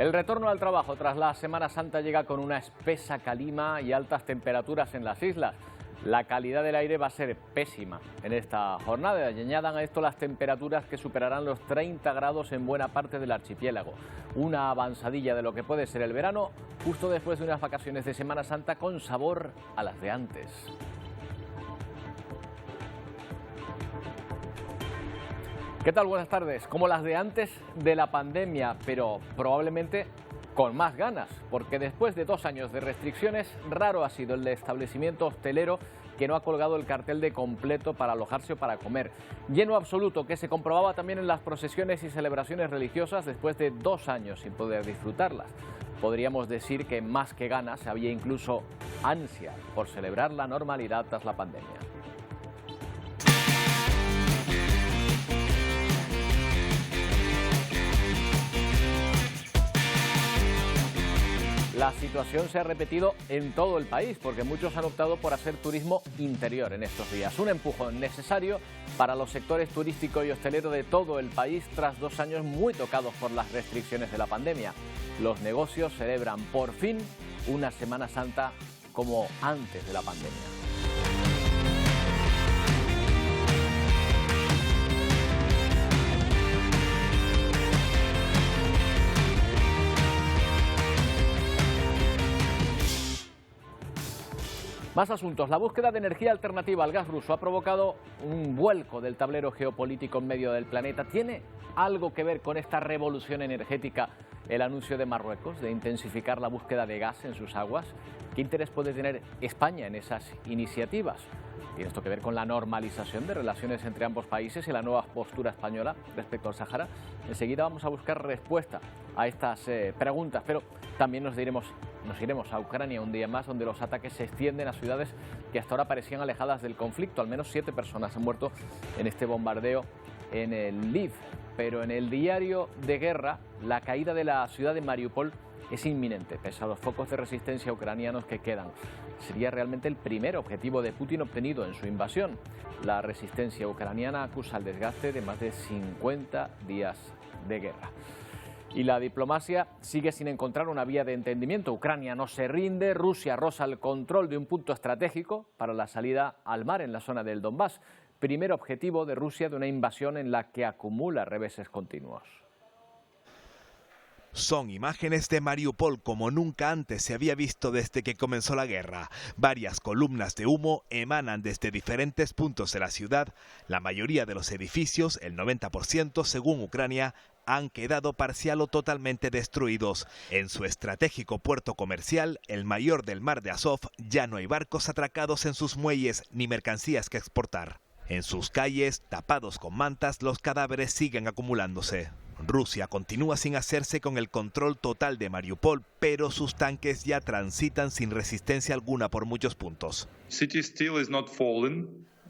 El retorno al trabajo tras la Semana Santa llega con una espesa calima y altas temperaturas en las islas. La calidad del aire va a ser pésima en esta jornada y añadan a esto las temperaturas que superarán los 30 grados en buena parte del archipiélago. Una avanzadilla de lo que puede ser el verano justo después de unas vacaciones de Semana Santa con sabor a las de antes. ¿Qué tal? Buenas tardes. Como las de antes de la pandemia, pero probablemente con más ganas, porque después de 2 años de restricciones, raro ha sido el establecimiento hostelero que no ha colgado el cartel de completo para alojarse o para comer. Lleno absoluto, que se comprobaba también en las procesiones y celebraciones religiosas después de 2 años sin poder disfrutarlas. Podríamos decir que más que ganas, había incluso ansia por celebrar la normalidad tras la pandemia. La situación se ha repetido en todo el país porque muchos han optado por hacer turismo interior en estos días. Un empujón necesario para los sectores turístico y hostelero de todo el país tras 2 años muy tocados por las restricciones de la pandemia. Los negocios celebran por fin una Semana Santa como antes de la pandemia. Más asuntos. La búsqueda de energía alternativa al gas ruso ha provocado un vuelco del tablero geopolítico en medio del planeta. ¿Tiene algo que ver con esta revolución energética el anuncio de Marruecos de intensificar la búsqueda de gas en sus aguas? ¿Qué interés puede tener España en esas iniciativas? ¿Tiene esto que ver con la normalización de relaciones entre ambos países y la nueva postura española respecto al Sáhara? Enseguida vamos a buscar respuesta a estas preguntas, pero también nos iremos a Ucrania un día más, donde los ataques se extienden a ciudades que hasta ahora parecían alejadas del conflicto. Al menos 7 personas han muerto en este bombardeo en el Lviv. Pero en el diario de guerra, la caída de la ciudad de Mariupol es inminente, pese a los focos de resistencia ucranianos que quedan. Sería realmente el primer objetivo de Putin obtenido en su invasión. La resistencia ucraniana acusa el desgaste de más de 50 días de guerra. Y la diplomacia sigue sin encontrar una vía de entendimiento. Ucrania no se rinde, Rusia roza el control de un punto estratégico para la salida al mar en la zona del Donbass. Primer objetivo de Rusia de una invasión en la que acumula reveses continuos. Son imágenes de Mariupol como nunca antes se había visto desde que comenzó la guerra. Varias columnas de humo emanan desde diferentes puntos de la ciudad. La mayoría de los edificios, el 90% según Ucrania, han quedado parcial o totalmente destruidos. En su estratégico puerto comercial, el mayor del mar de Azov, ya no hay barcos atracados en sus muelles ni mercancías que exportar. En sus calles, tapados con mantas, los cadáveres siguen acumulándose. Rusia continúa sin hacerse con el control total de Mariupol, pero sus tanques ya transitan sin resistencia alguna por muchos puntos.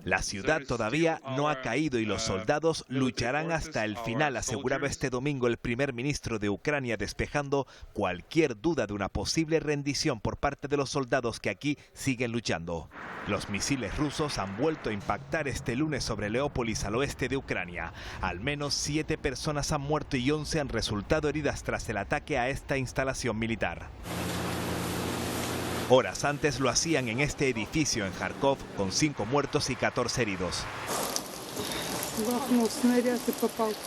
La ciudad todavía no ha caído y los soldados lucharán hasta el final, aseguraba este domingo el primer ministro de Ucrania, despejando cualquier duda de una posible rendición por parte de los soldados que aquí siguen luchando. Los misiles rusos han vuelto a impactar este lunes sobre Leópolis, al oeste de Ucrania. Al menos 7 personas han muerto y 11 han resultado heridas tras el ataque a esta instalación militar. Horas antes lo hacían en este edificio en Kharkov, con 5 muertos y 14 heridos.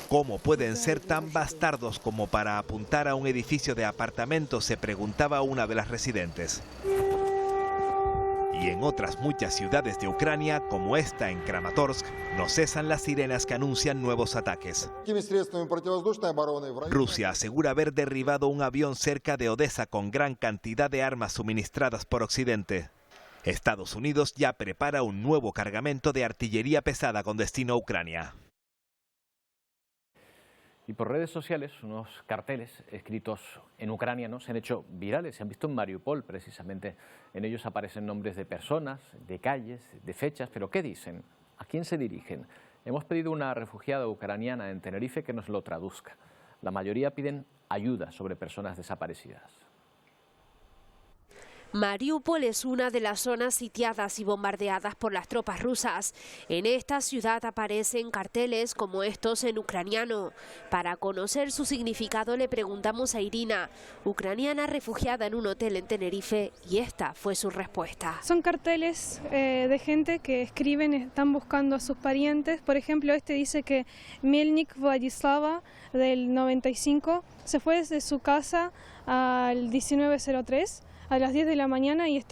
¿Cómo pueden ser tan bastardos como para apuntar a un edificio de apartamentos?, se preguntaba una de las residentes. Y en otras muchas ciudades de Ucrania, como esta en Kramatorsk, no cesan las sirenas que anuncian nuevos ataques. Rusia asegura haber derribado un avión cerca de Odessa con gran cantidad de armas suministradas por Occidente. Estados Unidos ya prepara un nuevo cargamento de artillería pesada con destino a Ucrania. Y por redes sociales, unos carteles escritos en ucraniano se han hecho virales, se han visto en Mariupol precisamente. En ellos aparecen nombres de personas, de calles, de fechas, pero ¿qué dicen? ¿A quién se dirigen? Hemos pedido a una refugiada ucraniana en Tenerife que nos lo traduzca. La mayoría piden ayuda sobre personas desaparecidas. Mariupol es una de las zonas sitiadas y bombardeadas por las tropas rusas. En esta ciudad aparecen carteles como estos en ucraniano. Para conocer su significado le preguntamos a Irina, ucraniana refugiada en un hotel en Tenerife, y esta fue su respuesta. Son carteles de gente que escriben, están buscando a sus parientes. Por ejemplo, este dice que Melnik Vladislava, del 95, se fue desde su casa al 1903. A las 10 de la mañana y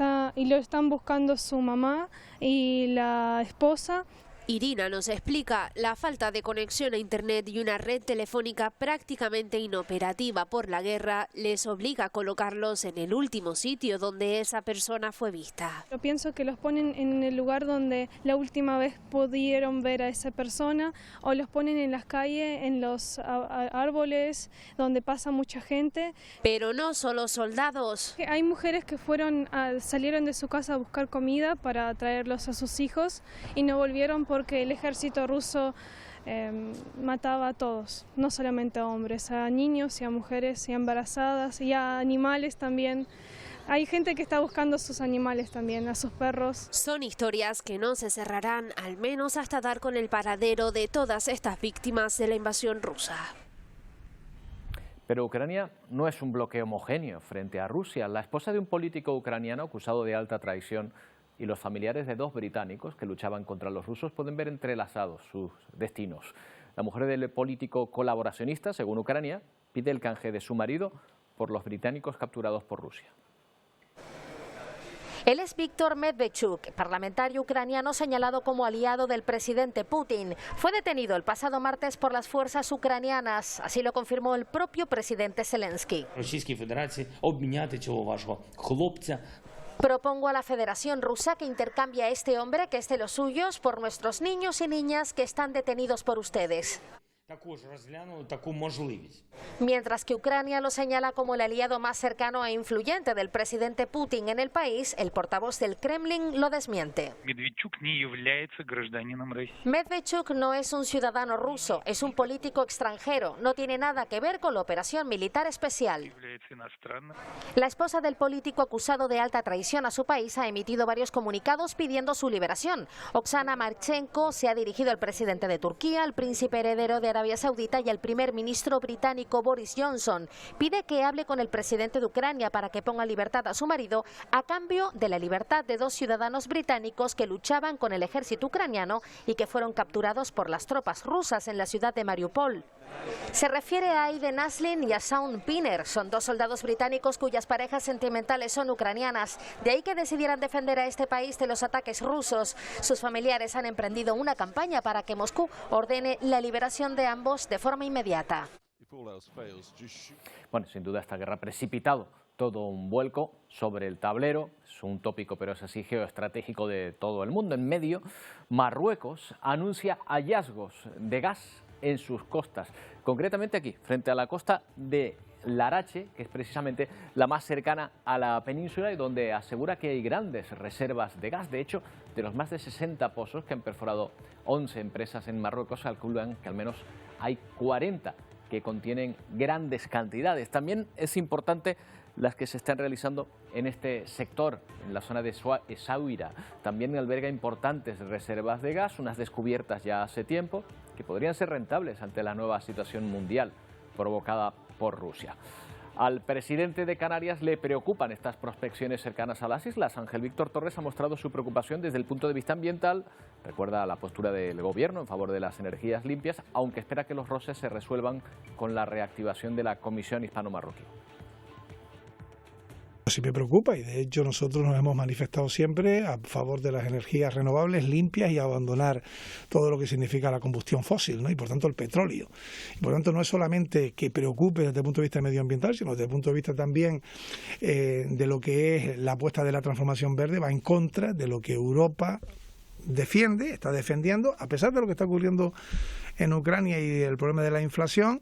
lo están buscando su mamá y la esposa. Irina nos explica, la falta de conexión a internet y una red telefónica prácticamente inoperativa por la guerra les obliga a colocarlos en el último sitio donde esa persona fue vista. Yo pienso que los ponen en el lugar donde la última vez pudieron ver a esa persona, o los ponen en las calles, en los árboles donde pasa mucha gente. Pero no solo soldados. Hay mujeres que salieron de su casa a buscar comida para traerlos a sus hijos y no volvieron porque el ejército ruso mataba a todos, no solamente a hombres, a niños y a mujeres y a embarazadas y a animales también. Hay gente que está buscando a sus animales también, a sus perros. Son historias que no se cerrarán, al menos hasta dar con el paradero de todas estas víctimas de la invasión rusa. Pero Ucrania no es un bloque homogéneo frente a Rusia. La esposa de un político ucraniano acusado de alta traición y los familiares de 2 británicos que luchaban contra los rusos pueden ver entrelazados sus destinos. La mujer del político colaboracionista, según Ucrania, pide el canje de su marido por los británicos capturados por Rusia. Él es Víctor Medvedchuk, parlamentario ucraniano señalado como aliado del presidente Putin. Fue detenido el pasado martes por las fuerzas ucranianas, así lo confirmó el propio presidente Zelensky. Propongo a la Federación Rusa que intercambie a este hombre, que es de los suyos, por nuestros niños y niñas que están detenidos por ustedes. Mientras que Ucrania lo señala como el aliado más cercano e influyente del presidente Putin en el país, el portavoz del Kremlin lo desmiente. Medvedchuk no es un ciudadano ruso, es un político extranjero, no tiene nada que ver con la operación militar especial. La esposa del político acusado de alta traición a su país ha emitido varios comunicados pidiendo su liberación. Oksana Marchenko se ha dirigido al presidente de Turquía, al príncipe heredero de Arabia Saudita y al primer ministro británico Boris Johnson. Pide que hable con el presidente de Ucrania para que ponga en libertad a su marido a cambio de la libertad de 2 ciudadanos británicos que luchaban con el ejército ucraniano y que fueron capturados por las tropas rusas en la ciudad de Mariupol. Se refiere a Aiden Aslin y a Shaun Pinner. Son 2 soldados británicos cuyas parejas sentimentales son ucranianas. De ahí que decidieran defender a este país de los ataques rusos. Sus familiares han emprendido una campaña para que Moscú ordene la liberación de ambos de forma inmediata. Bueno, sin duda esta guerra ha precipitado todo un vuelco sobre el tablero. Es un tópico, pero es así, geoestratégico de todo el mundo. En medio, Marruecos anuncia hallazgos de gas en sus costas, concretamente aquí, frente a la costa de Larache, que es precisamente la más cercana a la península y donde asegura que hay grandes reservas de gas. De hecho, de los más de 60 pozos que han perforado 11 empresas en Marruecos, calculan que al menos hay 40 que contienen grandes cantidades. También es importante las que se están realizando en este sector, en la zona de Essaouira. También alberga importantes reservas de gas, unas descubiertas ya hace tiempo, que podrían ser rentables ante la nueva situación mundial provocada por Rusia. Al presidente de Canarias le preocupan estas prospecciones cercanas a las islas. Ángel Víctor Torres ha mostrado su preocupación desde el punto de vista ambiental. Recuerda la postura del gobierno en favor de las energías limpias, aunque espera que los roces se resuelvan con la reactivación de la Comisión Hispano-Marroquí. Sí me preocupa, y de hecho nosotros nos hemos manifestado siempre a favor de las energías renovables limpias y abandonar todo lo que significa la combustión fósil, ¿no? Y por tanto el petróleo. Y por tanto no es solamente que preocupe desde el punto de vista medioambiental, sino desde el punto de vista también de lo que es la apuesta de la transformación verde, va en contra de lo que Europa defiende, está defendiendo, a pesar de lo que está ocurriendo en Ucrania y el problema de la inflación.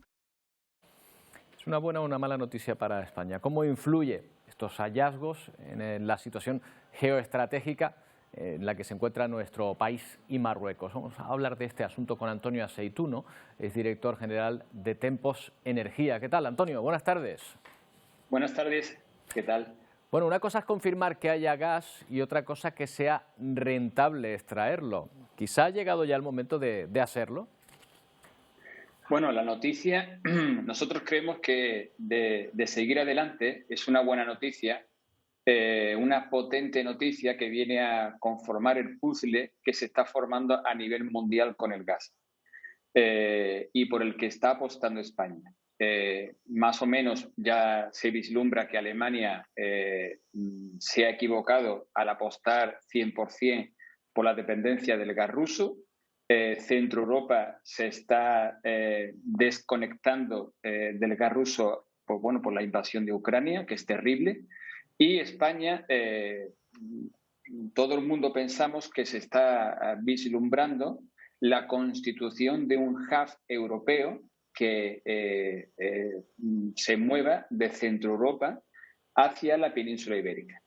Es una buena o una mala noticia para España. ¿Cómo influye estos hallazgos en la situación geoestratégica en la que se encuentra nuestro país y Marruecos? Vamos a hablar de este asunto con Antonio Aceituno, es director general de Tempos Energía. ¿Qué tal, Antonio? Buenas tardes. Buenas tardes, ¿qué tal? Bueno, una cosa es confirmar que haya gas y otra cosa que sea rentable extraerlo. Quizá ha llegado ya el momento de hacerlo. Bueno, la noticia, nosotros creemos que de seguir adelante es una buena noticia, una potente noticia que viene a conformar el puzzle que se está formando a nivel mundial con el gas y por el que está apostando España. Más o menos ya se vislumbra que Alemania se ha equivocado al apostar 100% por la dependencia del gas ruso. Centro Europa se está desconectando del gas ruso por la invasión de Ucrania, que es terrible. Y España, todo el mundo pensamos que se está vislumbrando la constitución de un hub europeo que se mueva de Centro Europa hacia la península ibérica.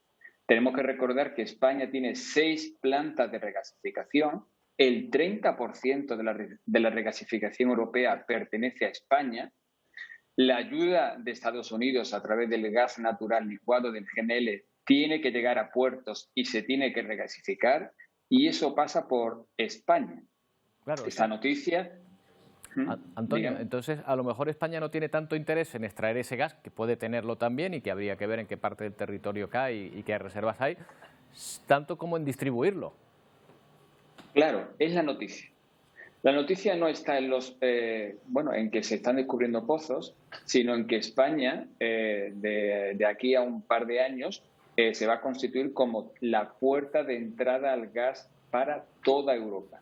Tenemos que recordar que España tiene 6 plantas de regasificación. El 30% de la regasificación europea pertenece a España. La ayuda de Estados Unidos a través del gas natural licuado del GNL tiene que llegar a puertos y se tiene que regasificar, y eso pasa por España. Claro, esta noticia... Antonio, entonces a lo mejor España no tiene tanto interés en extraer ese gas, que puede tenerlo también y que habría que ver en qué parte del territorio cae y qué reservas hay, tanto como en distribuirlo. Claro, es la noticia. La noticia no está en en que se están descubriendo pozos, sino en que España, de aquí a un par de años, se va a constituir como la puerta de entrada al gas para toda Europa.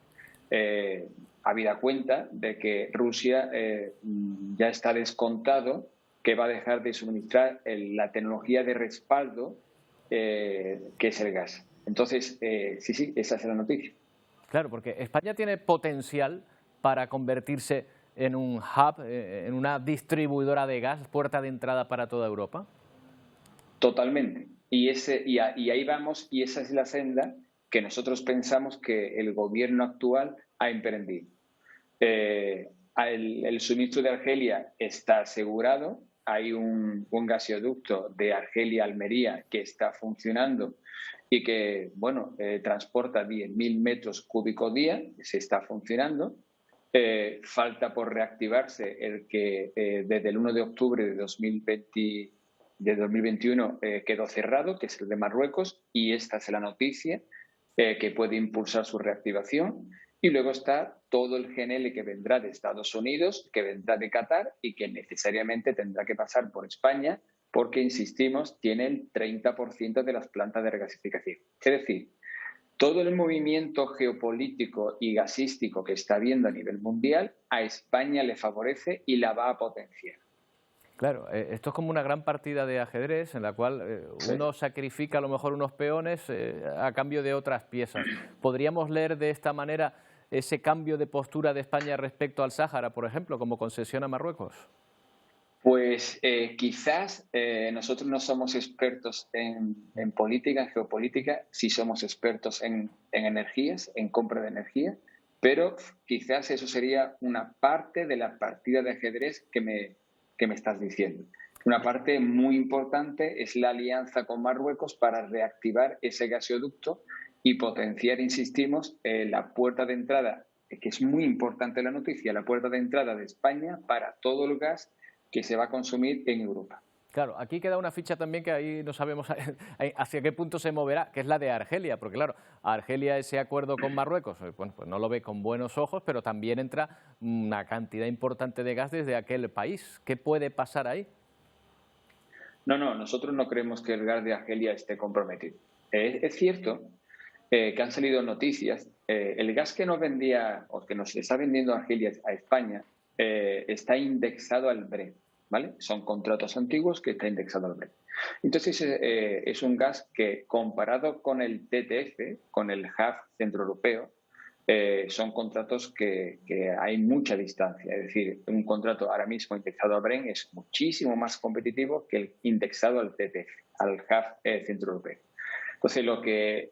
Habida cuenta de que Rusia ya está descontado que va a dejar de suministrar la tecnología de respaldo que es el gas. Entonces, sí, esa es la noticia. Claro, porque España tiene potencial para convertirse en un hub, en una distribuidora de gas, puerta de entrada para toda Europa. Totalmente. Y ahí vamos, y esa es la senda que nosotros pensamos que el gobierno actual ha emprendido. El suministro de Argelia está asegurado. Hay un gasoducto de Argelia a Almería que está funcionando y que, transporta 10.000 metros cúbicos día, se está funcionando. Falta por reactivarse el que desde el 1 de octubre de 2021 quedó cerrado, que es el de Marruecos, y esta es la noticia que puede impulsar su reactivación. Y luego está todo el GNL que vendrá de Estados Unidos, que vendrá de Qatar y que necesariamente tendrá que pasar por España porque, insistimos, tiene el 30% de las plantas de regasificación. Es decir, todo el movimiento geopolítico y gasístico que está habiendo a nivel mundial, a España le favorece y la va a potenciar. Claro, esto es como una gran partida de ajedrez en la cual uno sacrifica a lo mejor unos peones a cambio de otras piezas. ¿Podríamos leer de esta manera ese cambio de postura de España respecto al Sáhara, por ejemplo, como concesión a Marruecos? Pues quizás nosotros no somos expertos en política, en geopolítica, sí somos expertos en energías, en compra de energía, pero quizás eso sería una parte de la partida de ajedrez que me estás diciendo. Una parte muy importante es la alianza con Marruecos para reactivar ese gasoducto y potenciar, insistimos, la puerta de entrada, que es muy importante la noticia, la puerta de entrada de España para todo el gas que se va a consumir en Europa. Claro, aquí queda una ficha también que ahí no sabemos hacia qué punto se moverá, que es la de Argelia, porque claro, Argelia ese acuerdo con Marruecos, pues no lo ve con buenos ojos, pero también entra una cantidad importante de gas desde aquel país. ¿Qué puede pasar ahí? No, nosotros no creemos que el gas de Argelia esté comprometido. Es cierto que han salido noticias. El gas que nos vendía o que nos está vendiendo Argelia a España está indexado al Brent, ¿vale? Son contratos antiguos que está indexado al Brent. Entonces es un gas que, comparado con el TTF, con el hub centroeuropeo, son contratos que hay mucha distancia. Es decir, un contrato ahora mismo indexado al Brent es muchísimo más competitivo que el indexado al TTF, al hub centroeuropeo. Entonces, lo que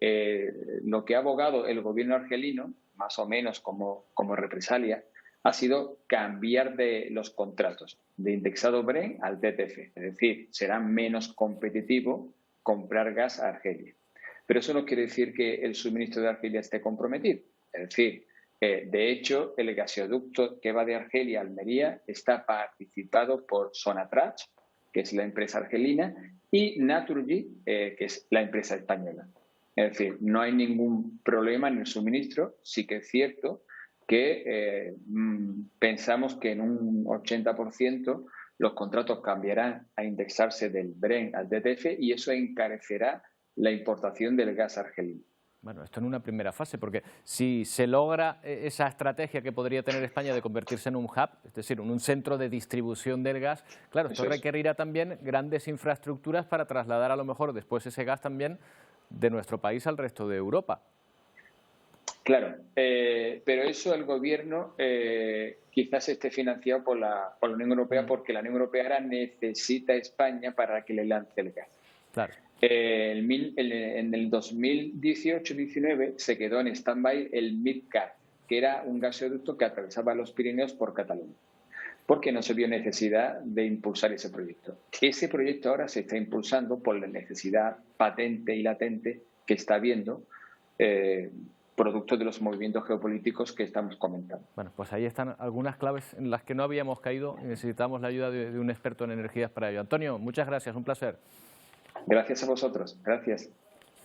ha abogado el gobierno argelino, más o menos como represalia, ha sido cambiar de los contratos de indexado Brent al TTF. Es decir, será menos competitivo comprar gas a Argelia. Pero eso no quiere decir que el suministro de Argelia esté comprometido. Es decir, de hecho, el gasoducto que va de Argelia a Almería está participado por Sonatrach, que es la empresa argelina, y Naturgy, que es la empresa española. Es decir, no hay ningún problema en el suministro. Sí que es cierto que pensamos que en un 80% los contratos cambiarán a indexarse del Brent al TTF y eso encarecerá la importación del gas argelino. Bueno, esto en una primera fase, porque si se logra esa estrategia que podría tener España de convertirse en un hub, es decir, en un centro de distribución del gas, claro, esto requerirá también grandes infraestructuras para trasladar a lo mejor después ese gas también de nuestro país al resto de Europa. Claro, pero eso el gobierno quizás esté financiado por la Unión Europea, porque la Unión Europea ahora necesita a España para que le lance el gas. Claro. En el 2018-19 se quedó en stand-by el MidCat, que era un gasoducto que atravesaba los Pirineos por Cataluña, porque no se vio necesidad de impulsar ese proyecto. Ese proyecto ahora se está impulsando por la necesidad patente y latente que está habiendo, producto de los movimientos geopolíticos que estamos comentando. Bueno, pues ahí están algunas claves en las que no habíamos caído y necesitamos la ayuda de un experto en energías para ello. Antonio, muchas gracias, un placer. Gracias a vosotros, gracias.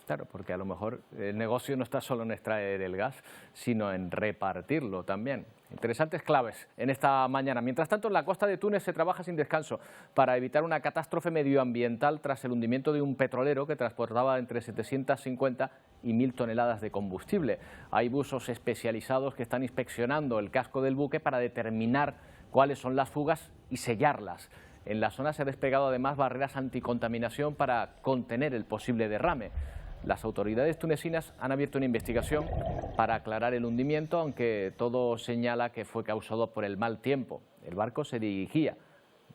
Claro, porque a lo mejor el negocio no está solo en extraer el gas, sino en repartirlo también. Interesantes claves en esta mañana. Mientras tanto, en la costa de Túnez se trabaja sin descanso para evitar una catástrofe medioambiental tras el hundimiento de un petrolero que transportaba entre 750 y 1.000 toneladas de combustible. Hay buzos especializados que están inspeccionando el casco del buque para determinar cuáles son las fugas y sellarlas. En la zona se han desplegado además barreras anticontaminación para contener el posible derrame. Las autoridades tunecinas han abierto una investigación para aclarar el hundimiento, aunque todo señala que fue causado por el mal tiempo. El barco se dirigía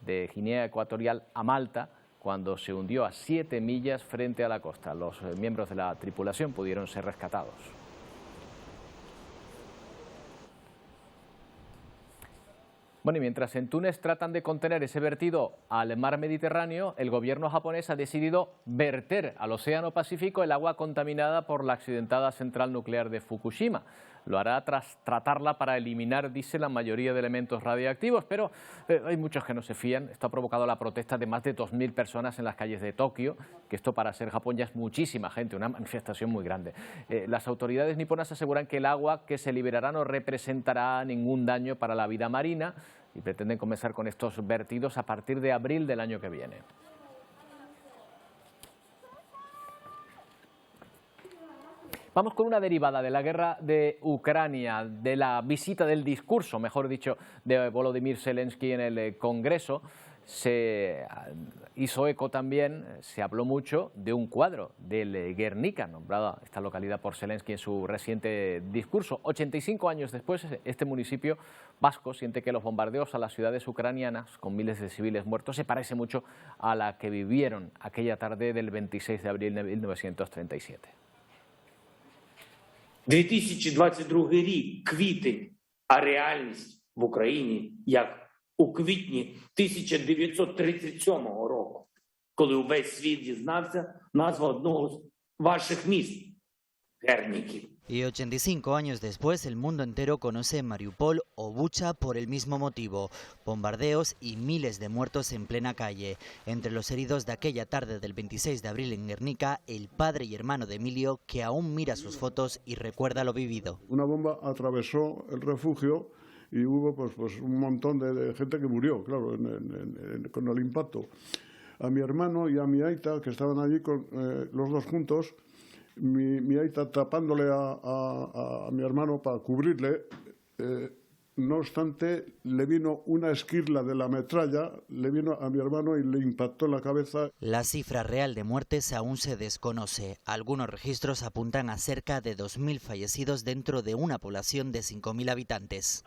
de Guinea Ecuatorial a Malta cuando se hundió a 7 millas frente a la costa. Los miembros de la tripulación pudieron ser rescatados. Bueno, y mientras en Túnez tratan de contener ese vertido al mar Mediterráneo, el gobierno japonés ha decidido verter al Océano Pacífico el agua contaminada por la accidentada central nuclear de Fukushima. Lo hará tras tratarla para eliminar, dice, la mayoría de elementos radiactivos, pero hay muchos que no se fían. Esto ha provocado la protesta de más de 2.000 personas en las calles de Tokio, que esto para ser Japón ya es muchísima gente, una manifestación muy grande. Las autoridades niponas aseguran que el agua que se liberará no representará ningún daño para la vida marina y pretenden comenzar con estos vertidos a partir de abril del año que viene. Vamos con una derivada de la guerra de Ucrania, de la visita del discurso, mejor dicho, de Volodymyr Zelensky en el Congreso. Se hizo eco también, se habló mucho de un cuadro del Guernica, nombrada esta localidad por Zelensky en su reciente discurso. 85 años después, este municipio vasco siente que los bombardeos a las ciudades ucranianas, con miles de civiles muertos, se parece mucho a la que vivieron aquella tarde del 26 de abril de 1937. 2022 рік, квітень, а реальність в Україні як у квітні 1937 року, коли увесь світ дізнався назва одного з ваших міст – Герніки. Y 85 años después, el mundo entero conoce Mariupol o Bucha por el mismo motivo: bombardeos y miles de muertos en plena calle. Entre los heridos de aquella tarde del 26 de abril en Guernica, el padre y hermano de Emilio, que aún mira sus fotos y recuerda lo vivido. Una bomba atravesó el refugio y hubo pues un montón de gente que murió, claro, con el impacto. A mi hermano y a mi aita, que estaban allí con los dos juntos, mi aita tapándole a mi hermano para cubrirle, no obstante, le vino una esquirla de la metralla, le vino a mi hermano y le impactó en la cabeza. La cifra real de muertes aún se desconoce. Algunos registros apuntan a cerca de 2.000 fallecidos dentro de una población de 5.000 habitantes.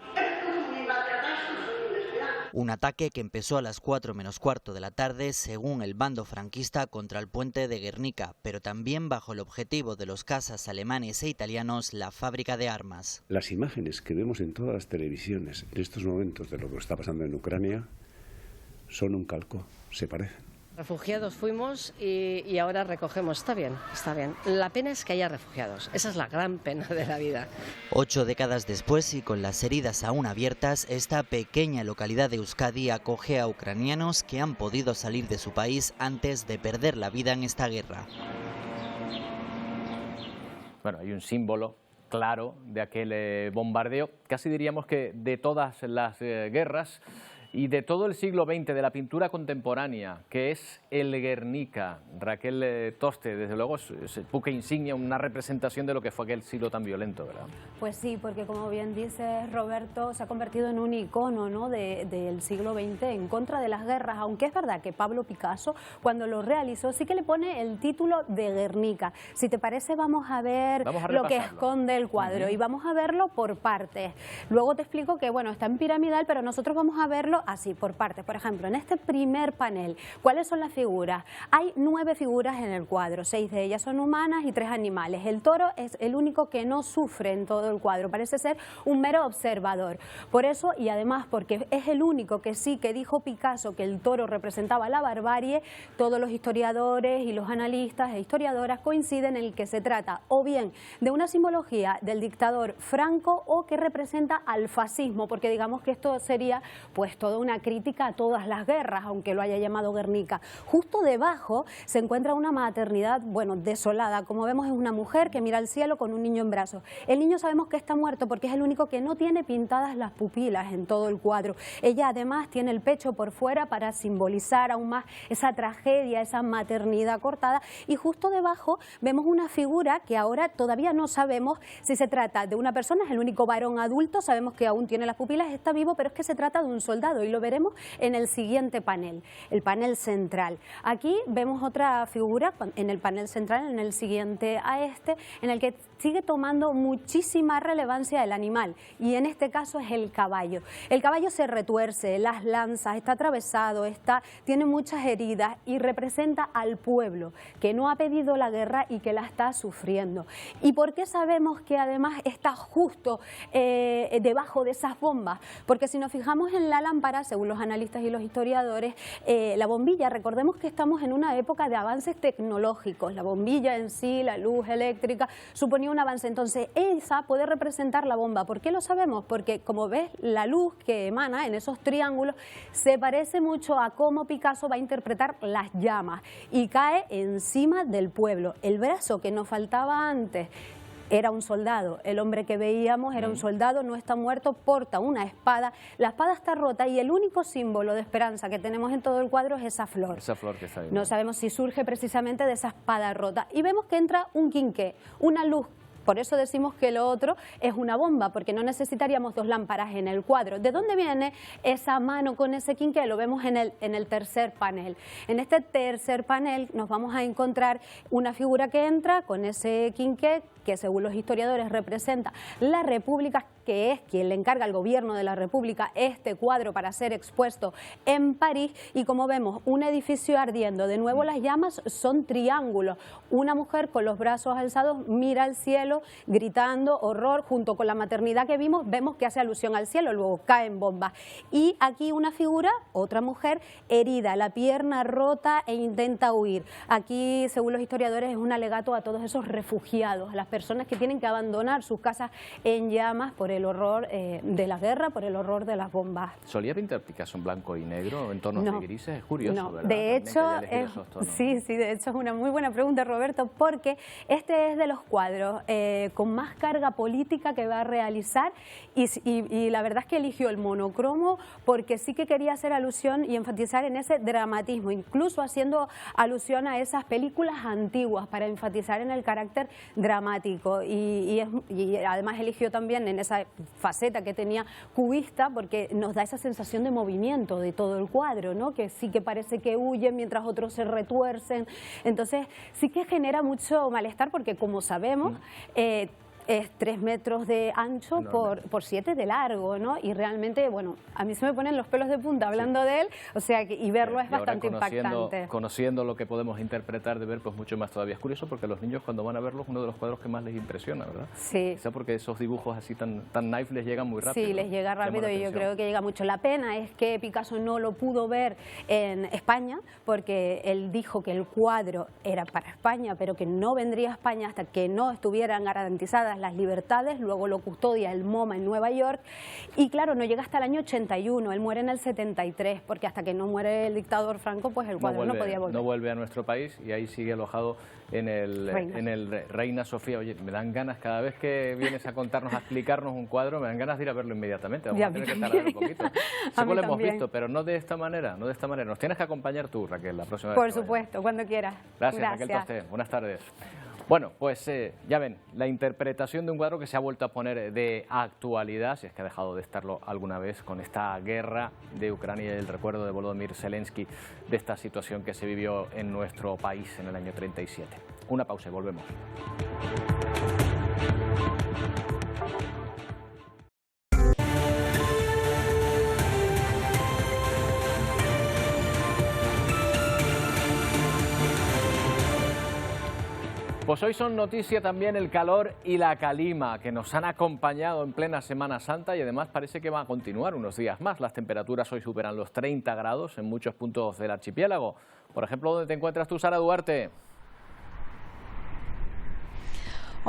Un ataque que empezó a las 4 menos cuarto de la tarde, según el bando franquista, contra el puente de Guernica, pero también bajo el objetivo de los cazas alemanes e italianos, la fábrica de armas. Las imágenes que vemos en todas las televisiones en estos momentos de lo que está pasando en Ucrania son un calco, se parecen. Refugiados fuimos y ahora recogemos. Está bien, está bien. La pena es que haya refugiados. Esa es la gran pena de la vida. 8 décadas después y con las heridas aún abiertas, esta pequeña localidad de Euskadi acoge a ucranianos que han podido salir de su país antes de perder la vida en esta guerra. Bueno, hay un símbolo claro de aquel bombardeo, casi diríamos que de todas las guerras y de todo el siglo XX, de la pintura contemporánea, que es el Guernica. Raquel Toste, desde luego es el buque insignia, una representación de lo que fue aquel siglo tan violento, ¿verdad? Pues sí, porque como bien dice Roberto, se ha convertido en un icono, ¿no?, del siglo XX en contra de las guerras, aunque es verdad que Pablo Picasso, cuando lo realizó, sí que le pone el título de Guernica. Si te parece, vamos a ver lo que esconde el cuadro y vamos a verlo por partes. Luego te explico que, bueno, está en piramidal, pero nosotros vamos a verlo así, por partes. Por ejemplo, en este primer panel, ¿cuáles son las figuras? Hay 9 figuras en el cuadro, 6 de ellas son humanas y 3 animales. El toro es el único que no sufre en todo el cuadro, parece ser un mero observador. Por eso, y además porque es el único que sí que dijo Picasso que el toro representaba la barbarie, todos los historiadores y los analistas e historiadoras coinciden en que se trata o bien de una simbología del dictador Franco o que representa al fascismo, porque digamos que esto sería pues toda una crítica a todas las guerras, aunque lo haya llamado Guernica. Justo debajo se encuentra una maternidad, bueno, desolada. Como vemos, es una mujer que mira al cielo con un niño en brazos. El niño sabemos que está muerto porque es el único que no tiene pintadas las pupilas en todo el cuadro. Ella además tiene el pecho por fuera para simbolizar aún más esa tragedia, esa maternidad cortada. Y justo debajo vemos una figura que ahora todavía no sabemos si se trata de una persona, es el único varón adulto, sabemos que aún tiene las pupilas, está vivo, pero es que se trata de un soldado y lo veremos en el siguiente panel, el panel central. Aquí vemos otra figura en el panel central, en el siguiente a este, en el que sigue tomando muchísima relevancia el animal y en este caso es el caballo. El caballo se retuerce, las lanzas, está atravesado, tiene muchas heridas y representa al pueblo que no ha pedido la guerra y que la está sufriendo. ¿Y por qué sabemos que además está justo debajo de esas bombas? Porque si nos fijamos en la lámpara, según los analistas y los historiadores, la bombilla, recordemos que estamos en una época de avances tecnológicos, la bombilla en sí, la luz eléctrica, suponía un avance, entonces esa puede representar la bomba. ¿Por qué lo sabemos? Porque como ves, la luz que emana en esos triángulos se parece mucho a cómo Picasso va a interpretar las llamas y cae encima del pueblo. El brazo que nos faltaba antes era un soldado, el hombre que veíamos era un soldado, no está muerto, porta una espada, la espada está rota y el único símbolo de esperanza que tenemos en todo el cuadro es esa flor. Esa flor que está ahí. No sabemos si surge precisamente de esa espada rota y vemos que entra un quinqué, una luz. Por eso decimos que lo otro es una bomba, porque no necesitaríamos 2 lámparas en el cuadro. ¿De dónde viene esa mano con ese quinqué? Lo vemos en el tercer panel. En este tercer panel nos vamos a encontrar una figura que entra con ese quinqué, que según los historiadores representa la República, que es quien le encarga al gobierno de la República este cuadro para ser expuesto en París. Y como vemos, un edificio ardiendo. De nuevo las llamas son triángulos. Una mujer con los brazos alzados mira al cielo gritando horror, junto con la maternidad que vemos que hace alusión al cielo, luego caen bombas. Y aquí una figura, otra mujer, herida, la pierna rota e intenta huir. Aquí, según los historiadores, es un alegato a todos esos refugiados, a las personas que tienen que abandonar sus casas en llamas por el horror de la guerra, por el horror de las bombas. ¿Solía pintar Picasso en blanco y negro, en tonos de grises? Es curioso, no, ¿verdad? De hecho, sí, de hecho es una muy buena pregunta, Roberto, porque este es de los cuadros con más carga política que va a realizar y la verdad es que eligió el monocromo porque sí que quería hacer alusión y enfatizar en ese dramatismo, incluso haciendo alusión a esas películas antiguas para enfatizar en el carácter dramático y además eligió también en esa faceta que tenía cubista porque nos da esa sensación de movimiento de todo el cuadro, ¿no? Que sí que parece que huyen mientras otros se retuercen, entonces sí que genera mucho malestar porque como sabemos es 3 metros de ancho por 7 de largo, ¿no? Y realmente, bueno, a mí se me ponen los pelos de punta hablando de él, o sea, y verlo es bastante impactante. Conociendo lo que podemos interpretar de ver, pues mucho más todavía. Es curioso porque los niños cuando van a verlo es uno de los cuadros que más les impresiona, ¿verdad? Sí. Quizá porque esos dibujos así tan naif les llegan muy rápido. Sí, les llega rápido y yo creo que llega mucho. La pena es que Picasso no lo pudo ver en España porque él dijo que el cuadro era para España, pero que no vendría a España hasta que no estuvieran garantizadas las libertades. Luego lo custodia el MoMA en Nueva York y claro, no llega hasta el año 81, él muere en el 73, porque hasta que no muere el dictador Franco, pues el cuadro no podía volver. No vuelve a nuestro país y ahí sigue alojado en el Reina Sofía. Oye, me dan ganas, cada vez que vienes a contarnos, a explicarnos un cuadro, me dan ganas de ir a verlo inmediatamente. Vamos a tener que tardar un poquito. Sé que lo hemos visto, pero no de esta manera, no de esta manera. Nos tienes que acompañar tú, Raquel, la próxima vez. Por supuesto, cuando quieras. Gracias, Raquel Tosté. Buenas tardes. Bueno, pues ya ven, la interpretación de un cuadro que se ha vuelto a poner de actualidad, si es que ha dejado de estarlo alguna vez, con esta guerra de Ucrania y el recuerdo de Volodymyr Zelensky de esta situación que se vivió en nuestro país en el año 37. Una pausa y volvemos. Pues hoy son noticia también el calor y la calima que nos han acompañado en plena Semana Santa y además parece que va a continuar unos días más. Las temperaturas hoy superan los 30 grados en muchos puntos del archipiélago. Por ejemplo, ¿dónde te encuentras tú, Sara Duarte?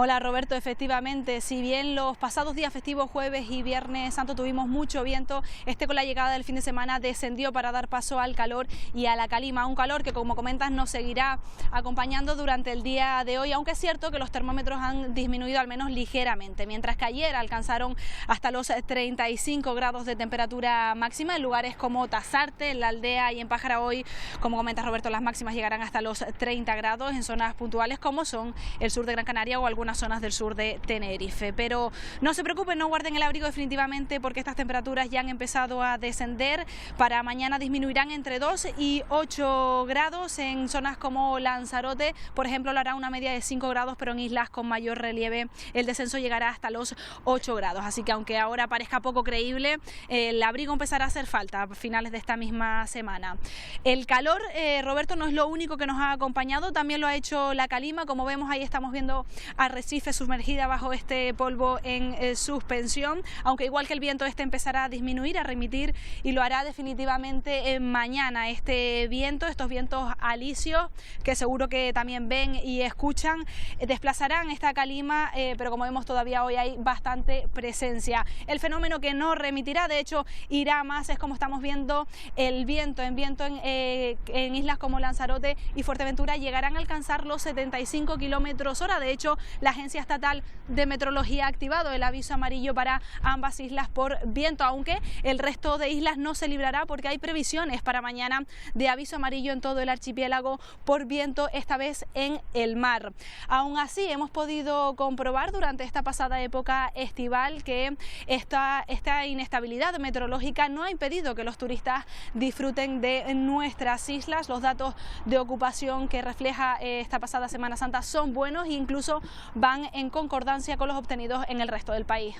Hola Roberto, efectivamente, si bien los pasados días festivos, jueves y viernes santo tuvimos mucho viento, con la llegada del fin de semana descendió para dar paso al calor y a la calima, un calor que como comentas nos seguirá acompañando durante el día de hoy, aunque es cierto que los termómetros han disminuido al menos ligeramente, mientras que ayer alcanzaron hasta los 35 grados de temperatura máxima en lugares como Tasarte, en La Aldea y en Pájara. Hoy, como comentas Roberto, las máximas llegarán hasta los 30 grados en zonas puntuales como son el sur de Gran Canaria o algunas zonas del sur de Tenerife. Pero no se preocupen, no guarden el abrigo definitivamente porque estas temperaturas ya han empezado a descender. Para mañana disminuirán entre 2 y 8 grados en zonas como Lanzarote, por ejemplo, lo hará una media de 5 grados, pero en islas con mayor relieve el descenso llegará hasta los 8 grados. Así que aunque ahora parezca poco creíble, el abrigo empezará a hacer falta a finales de esta misma semana. El calor, Roberto, no es lo único que nos ha acompañado, también lo ha hecho la calima. Como vemos, ahí estamos viendo Arrecife sumergida bajo este polvo en suspensión, aunque igual que el viento empezará a disminuir, a remitir, y lo hará definitivamente mañana. Estos vientos alisios que seguro que también ven y escuchan, desplazarán esta calima, pero como vemos todavía hoy hay bastante presencia. El fenómeno que no remitirá, de hecho irá más, es como estamos viendo el viento en islas como Lanzarote y Fuerteventura llegarán a alcanzar los 75 km/h. De hecho, la Agencia Estatal de Meteorología ha activado el aviso amarillo para ambas islas por viento, aunque el resto de islas no se librará porque hay previsiones para mañana de aviso amarillo en todo el archipiélago por viento, esta vez en el mar. Aún así, hemos podido comprobar durante esta pasada época estival que esta inestabilidad meteorológica no ha impedido que los turistas disfruten de nuestras islas. Los datos de ocupación que refleja esta pasada Semana Santa son buenos e incluso van en concordancia con los obtenidos en el resto del país.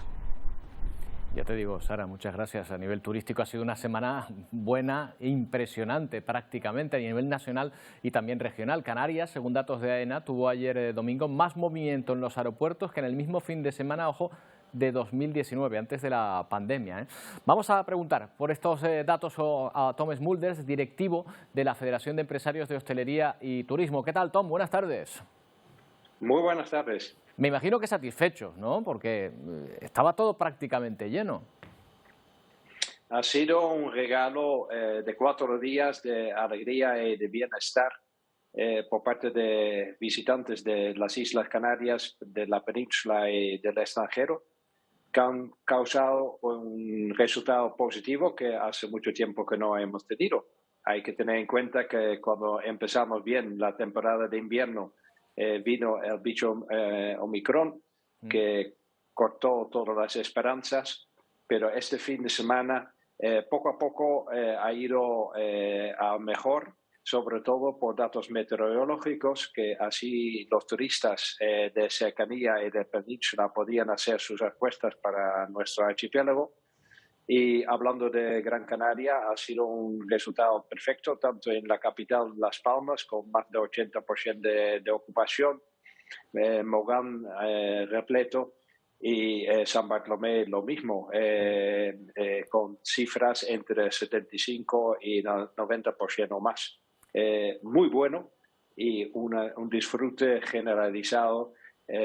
Ya te digo, Sara, muchas gracias. A nivel turístico ha sido una semana buena e impresionante prácticamente a nivel nacional y también regional. Canarias, según datos de AENA, tuvo ayer domingo más movimiento en los aeropuertos que en el mismo fin de semana, ojo, de 2019, antes de la pandemia. Vamos a preguntar por estos datos a Tom Smulders, directivo de la Federación de Empresarios de Hostelería y Turismo. ¿Qué tal, Tom? Buenas tardes. Muy buenas tardes. Me imagino que satisfechos, ¿no? Porque estaba todo prácticamente lleno. Ha sido un regalo de 4 días de alegría y de bienestar por parte de visitantes de las Islas Canarias, de la península y del extranjero, que han causado un resultado positivo que hace mucho tiempo que no hemos tenido. Hay que tener en cuenta que cuando empezamos bien la temporada de invierno, vino el bicho Omicron, que cortó todas las esperanzas, pero este fin de semana poco a poco ha ido a mejor, sobre todo por datos meteorológicos, que así los turistas de cercanía y de península podían hacer sus apuestas para nuestro archipiélago. Y hablando de Gran Canaria, ha sido un resultado perfecto, tanto en la capital Las Palmas, con más de 80% de ocupación, Mogán repleto, y San Bartolomé lo mismo, con cifras entre 75 y 90% o más. Muy bueno y un disfrute generalizado,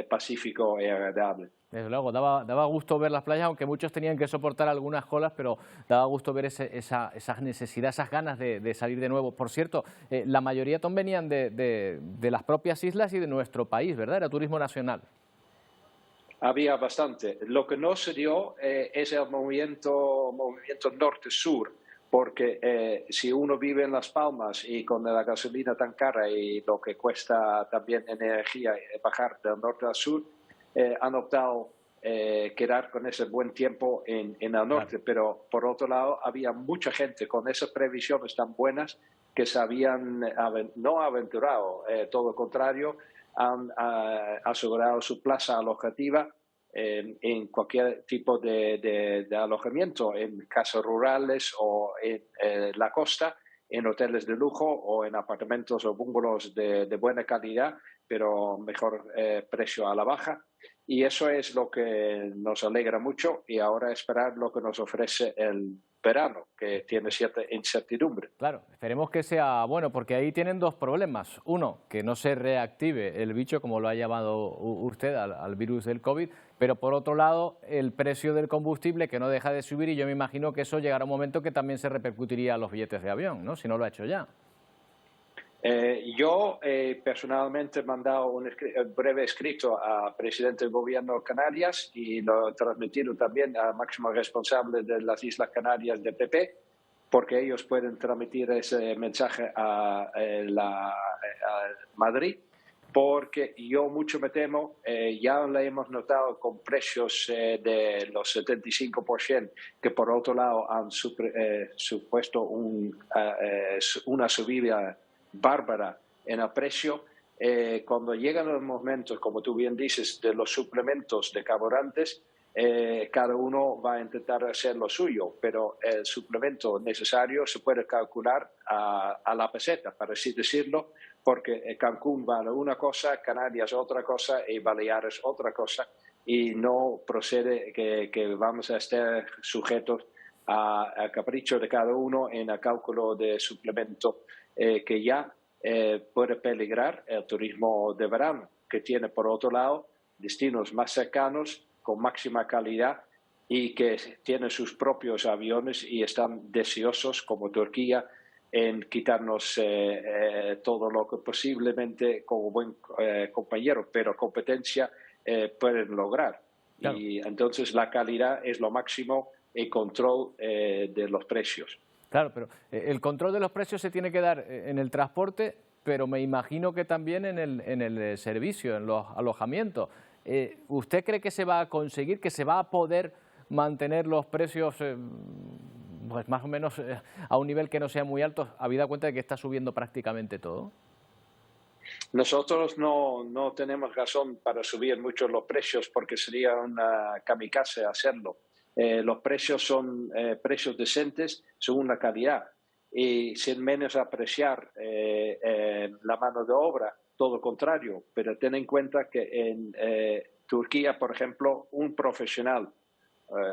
pacífico y agradable. Desde luego, daba gusto ver las playas, aunque muchos tenían que soportar algunas colas, pero daba gusto ver esa necesidad, esas ganas de salir de nuevo. Por cierto, la mayoría, Tom, venían de las propias islas y de nuestro país, ¿verdad? Era turismo nacional. Había bastante. Lo que no se dio es el movimiento norte-sur, porque si uno vive en Las Palmas y con la gasolina tan cara y lo que cuesta también energía bajar del norte al sur, han optado quedar con ese buen tiempo en el norte. Claro. Pero por otro lado había mucha gente con esas previsiones tan buenas que se habían no aventurado, todo lo contrario, han asegurado su plaza alojativa en cualquier tipo de alojamiento, en casas rurales o en la costa, en hoteles de lujo o en apartamentos o bungalows de buena calidad, pero mejor precio a la baja. Y eso es lo que nos alegra mucho, y ahora esperar lo que nos ofrece el verano, que tiene cierta incertidumbre. Claro, esperemos que sea bueno, porque ahí tienen dos problemas. Uno, que no se reactive el bicho, como lo ha llamado usted, al virus del COVID, pero por otro lado, el precio del combustible, que no deja de subir, y yo me imagino que eso llegará un momento que también se repercutiría a los billetes de avión, ¿no? Si no lo ha hecho ya. Yo personalmente he mandado un breve escrito al presidente del gobierno de Canarias y lo he transmitido también al máximo responsable de las Islas Canarias de PP, porque ellos pueden transmitir ese mensaje a Madrid, porque yo mucho me temo, ya lo hemos notado con precios de los 75%, que por otro lado han supuesto una subida bárbara en el precio. Cuando llegan los momentos, como tú bien dices, de los suplementos de carburantes, cada uno va a intentar hacer lo suyo, pero el suplemento necesario se puede calcular a la peseta, para así decirlo, porque Cancún vale una cosa, Canarias otra cosa y Baleares otra cosa, y no procede que vamos a estar sujetos al capricho de cada uno en el cálculo de suplemento, que ya puede peligrar el turismo de verano, que tiene por otro lado destinos más cercanos, con máxima calidad, y que tienen sus propios aviones y están deseosos, como Turquía, en quitarnos todo lo que posiblemente como buen compañero, pero competencia pueden lograr. Claro. Y entonces la calidad es lo máximo, y control de los precios. Claro, pero el control de los precios se tiene que dar en el transporte, pero me imagino que también en el servicio, en los alojamientos. ¿Usted cree que se va a conseguir, que se va a poder mantener los precios pues más o menos a un nivel que no sea muy alto, habida cuenta de que está subiendo prácticamente todo? Nosotros no tenemos razón para subir mucho los precios, porque sería una kamikaze hacerlo. Los precios son precios decentes según la calidad, y sin menos apreciar la mano de obra, todo lo contrario. Pero ten en cuenta que en Turquía, por ejemplo, un profesional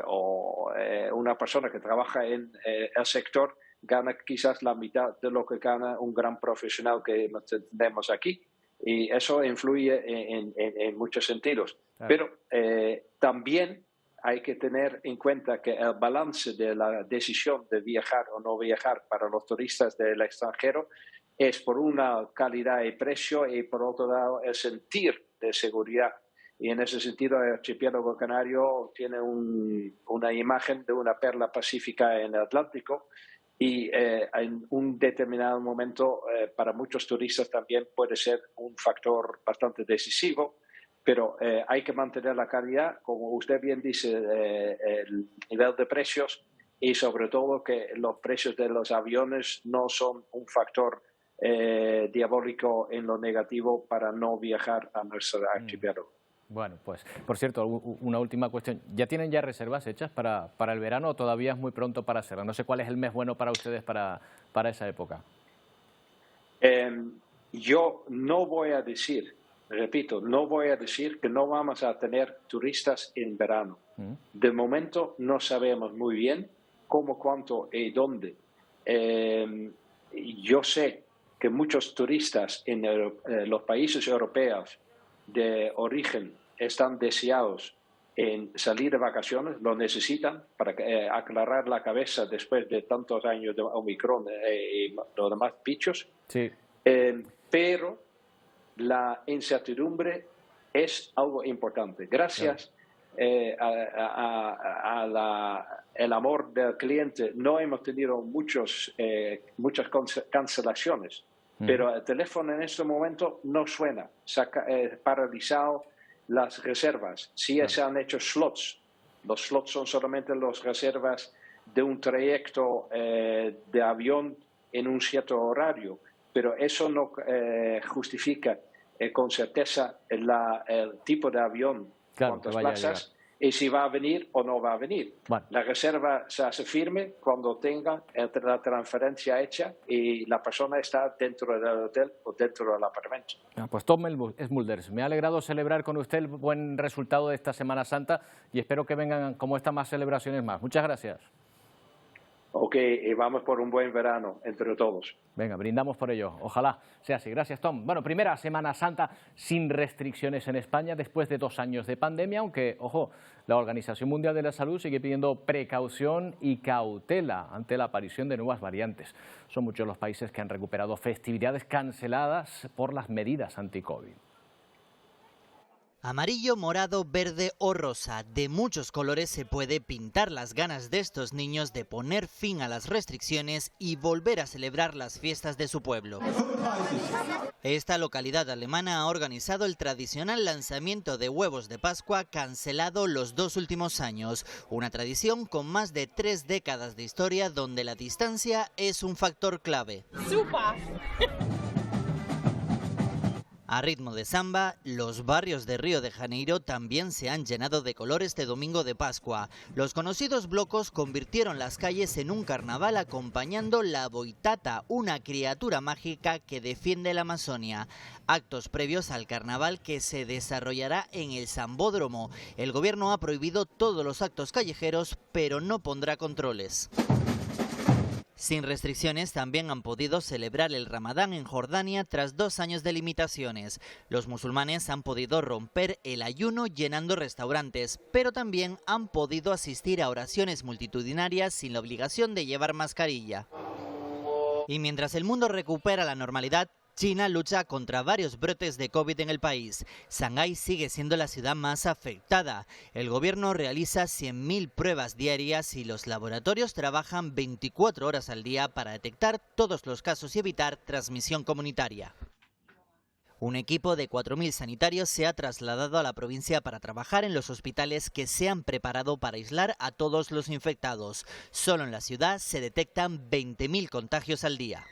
o una persona que trabaja en el sector gana quizás la mitad de lo que gana un gran profesional que tenemos aquí, y eso influye en muchos sentidos. Claro. Pero también hay que tener en cuenta que el balance de la decisión de viajar o no viajar para los turistas del extranjero es por una calidad y precio, y por otro lado el sentir de seguridad. Y en ese sentido el archipiélago canario tiene una imagen de una perla pacífica en el Atlántico, y en un determinado momento para muchos turistas también puede ser un factor bastante decisivo. Pero hay que mantener la calidad, como usted bien dice, el nivel de precios, y sobre todo que los precios de los aviones no son un factor diabólico en lo negativo para no viajar a nuestro archipiélago. Bueno, pues, por cierto, una última cuestión. ¿Ya tienen reservas hechas para el verano o todavía es muy pronto para hacerlas? No sé cuál es el mes bueno para ustedes para esa época. Yo no voy a decir, repito, no voy a decir que no vamos a tener turistas en verano. De momento no sabemos muy bien cómo, cuánto y dónde. Yo sé que muchos turistas en los países europeos de origen están deseados en salir de vacaciones, lo necesitan para aclarar la cabeza después de tantos años de Omicron y los demás bichos. Sí. Pero la incertidumbre es algo importante. Gracias el amor del cliente no hemos tenido muchas cancelaciones, pero el teléfono en este momento no suena, paralizado las reservas. Sí se han hecho slots. Los slots son solamente las reservas de un trayecto de avión en un cierto horario, pero eso no justifica con certeza el tipo de avión, cuántas plazas y si va a venir o no va a venir. Bueno. La reserva se hace firme cuando tenga la transferencia hecha y la persona está dentro del hotel o dentro del apartamento. Pues Tom Smulders, me ha alegrado celebrar con usted el buen resultado de esta Semana Santa y espero que vengan como estas más celebraciones más. Muchas gracias. Ok, y vamos por un buen verano entre todos. Venga, brindamos por ello. Ojalá sea así. Gracias, Tom. Bueno, primera Semana Santa sin restricciones en España después de 2 años de pandemia, aunque, ojo, la Organización Mundial de la Salud sigue pidiendo precaución y cautela ante la aparición de nuevas variantes. Son muchos los países que han recuperado festividades canceladas por las medidas anti-COVID. Amarillo, morado, verde o rosa, de muchos colores se puede pintar las ganas de estos niños de poner fin a las restricciones y volver a celebrar las fiestas de su pueblo. Esta localidad alemana ha organizado el tradicional lanzamiento de huevos de Pascua cancelado los 2 últimos años, una tradición con más de 3 décadas de historia donde la distancia es un factor clave. ¡Super! A ritmo de samba, los barrios de Río de Janeiro también se han llenado de color este domingo de Pascua. Los conocidos blocos convirtieron las calles en un carnaval acompañando la boitata, una criatura mágica que defiende la Amazonia. Actos previos al carnaval que se desarrollará en el Sambódromo. El gobierno ha prohibido todos los actos callejeros, pero no pondrá controles. Sin restricciones también han podido celebrar el Ramadán en Jordania tras 2 años de limitaciones. Los musulmanes han podido romper el ayuno llenando restaurantes, pero también han podido asistir a oraciones multitudinarias sin la obligación de llevar mascarilla. Y mientras el mundo recupera la normalidad, China lucha contra varios brotes de COVID en el país. Shanghái sigue siendo la ciudad más afectada. El gobierno realiza 100.000 pruebas diarias y los laboratorios trabajan 24 horas al día para detectar todos los casos y evitar transmisión comunitaria. Un equipo de 4.000 sanitarios se ha trasladado a la provincia para trabajar en los hospitales que se han preparado para aislar a todos los infectados. Solo en la ciudad se detectan 20.000 contagios al día.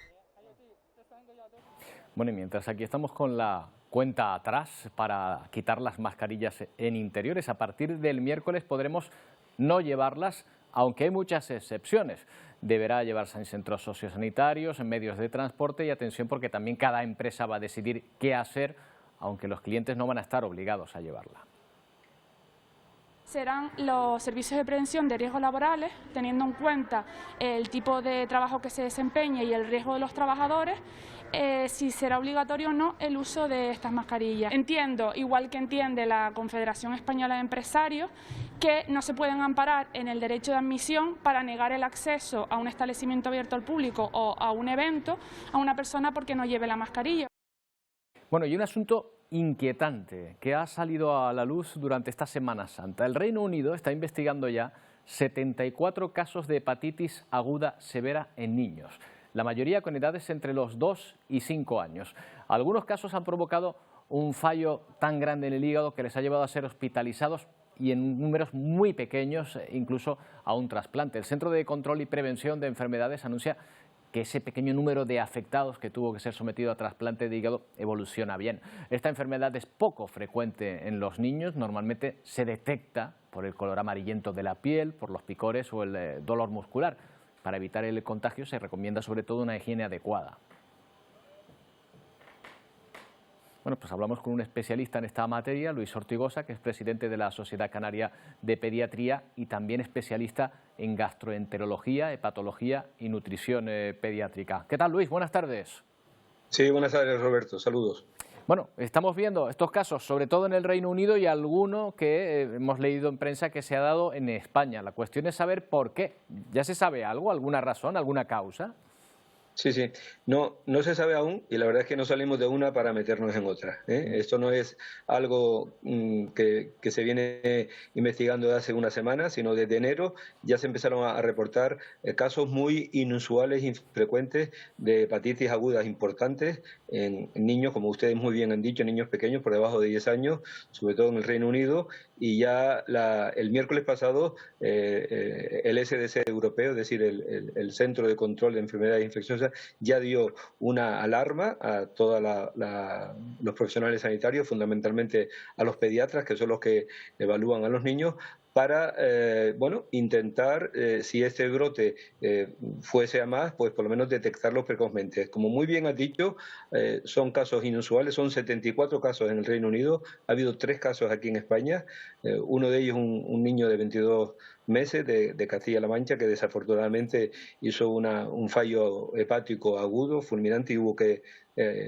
Bueno, y mientras aquí estamos con la cuenta atrás para quitar las mascarillas en interiores, a partir del miércoles podremos no llevarlas, aunque hay muchas excepciones. Deberá llevarse en centros sociosanitarios, en medios de transporte y atención porque también cada empresa va a decidir qué hacer, aunque los clientes no van a estar obligados a llevarla. Serán los servicios de prevención de riesgos laborales, teniendo en cuenta el tipo de trabajo que se desempeña y el riesgo de los trabajadores, si será obligatorio o no el uso de estas mascarillas. Entiendo, igual que entiende la Confederación Española de Empresarios, que no se pueden amparar en el derecho de admisión para negar el acceso a un establecimiento abierto al público o a un evento a una persona porque no lleve la mascarilla. Bueno, y un asunto inquietante que ha salido a la luz durante esta Semana Santa. El Reino Unido está investigando ya 74 casos de hepatitis aguda severa en niños, la mayoría con edades entre los 2 y 5 años. Algunos casos han provocado un fallo tan grande en el hígado que les ha llevado a ser hospitalizados y en números muy pequeños, incluso a un trasplante. El Centro de Control y Prevención de Enfermedades anuncia que ese pequeño número de afectados que tuvo que ser sometido a trasplante de hígado evoluciona bien. Esta enfermedad es poco frecuente en los niños, normalmente se detecta por el color amarillento de la piel, por los picores o el dolor muscular. Para evitar el contagio se recomienda sobre todo una higiene adecuada. Bueno, pues hablamos con un especialista en esta materia, Luis Ortigosa, que es presidente de la Sociedad Canaria de Pediatría y también especialista en gastroenterología, hepatología y nutrición pediátrica. ¿Qué tal, Luis? Buenas tardes. Sí, buenas tardes, Roberto. Saludos. Bueno, estamos viendo estos casos, sobre todo en el Reino Unido y alguno que hemos leído en prensa que se ha dado en España. La cuestión es saber por qué. ¿Ya se sabe algo, alguna razón, alguna causa? Sí, sí. No se sabe aún y la verdad es que no salimos de una para meternos en otra, ¿eh? Esto no es algo que se viene investigando desde hace una semana, sino desde enero ya se empezaron a reportar casos muy inusuales, infrecuentes de hepatitis agudas importantes en niños, como ustedes muy bien han dicho, niños pequeños por debajo de 10 años, sobre todo en el Reino Unido, y ya el miércoles pasado el SDC europeo, es decir, el Centro de Control de Enfermedades Infecciosas, ya dio una alarma a todos los profesionales sanitarios, fundamentalmente a los pediatras, que son los que evalúan a los niños, para intentar, si este brote fuese a más, pues por lo menos detectarlo precozmente. Como muy bien has dicho, son casos inusuales, son 74 casos en el Reino Unido, ha habido 3 casos aquí en España, uno de ellos un niño de 22 meses de Castilla-La Mancha que desafortunadamente hizo un fallo hepático agudo, fulminante, y hubo que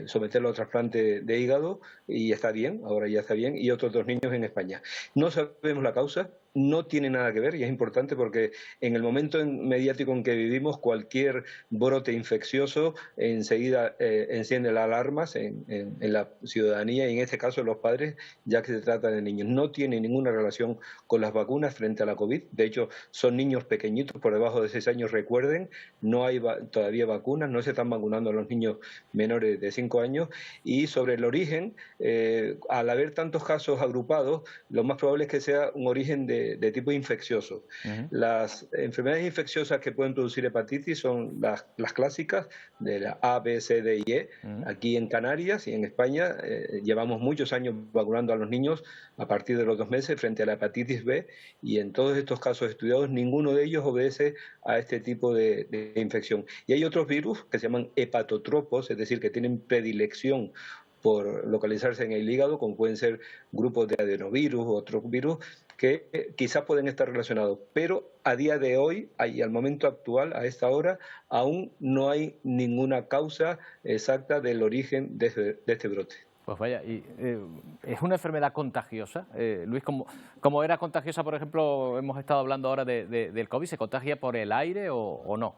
someterlo a trasplante de hígado y está bien, ahora ya está bien, y otros 2 niños en España. No sabemos la causa, no tiene nada que ver y es importante porque en el momento mediático en que vivimos, cualquier brote infeccioso enseguida enciende las alarmas en la ciudadanía y en este caso los padres, ya que se trata de niños. No tiene ninguna relación con las vacunas frente a la COVID. De hecho, son niños pequeñitos por debajo de 6 años, recuerden, no hay todavía vacunas, no se están vacunando a los niños menores de 5 años. Y sobre el origen, al haber tantos casos agrupados, lo más probable es que sea un origen de tipo infeccioso. Las enfermedades infecciosas que pueden producir hepatitis son las clásicas de la A, B, C, D y E. Aquí en Canarias y en España llevamos muchos años vacunando a los niños a partir de los 2 meses frente a la hepatitis B, y en todos estos casos estudiados ninguno de ellos obedece a este tipo de infección. Y hay otros virus que se llaman hepatotropos, es decir, que tienen predilección por localizarse en el hígado, como pueden ser grupos de adenovirus u otros virus que quizás pueden estar relacionados, pero a día de hoy, y al momento actual, a esta hora, aún no hay ninguna causa exacta del origen de este brote. Pues vaya, y ¿es una enfermedad contagiosa? Luis, como era contagiosa, por ejemplo, hemos estado hablando ahora del COVID, ¿se contagia por el aire o no?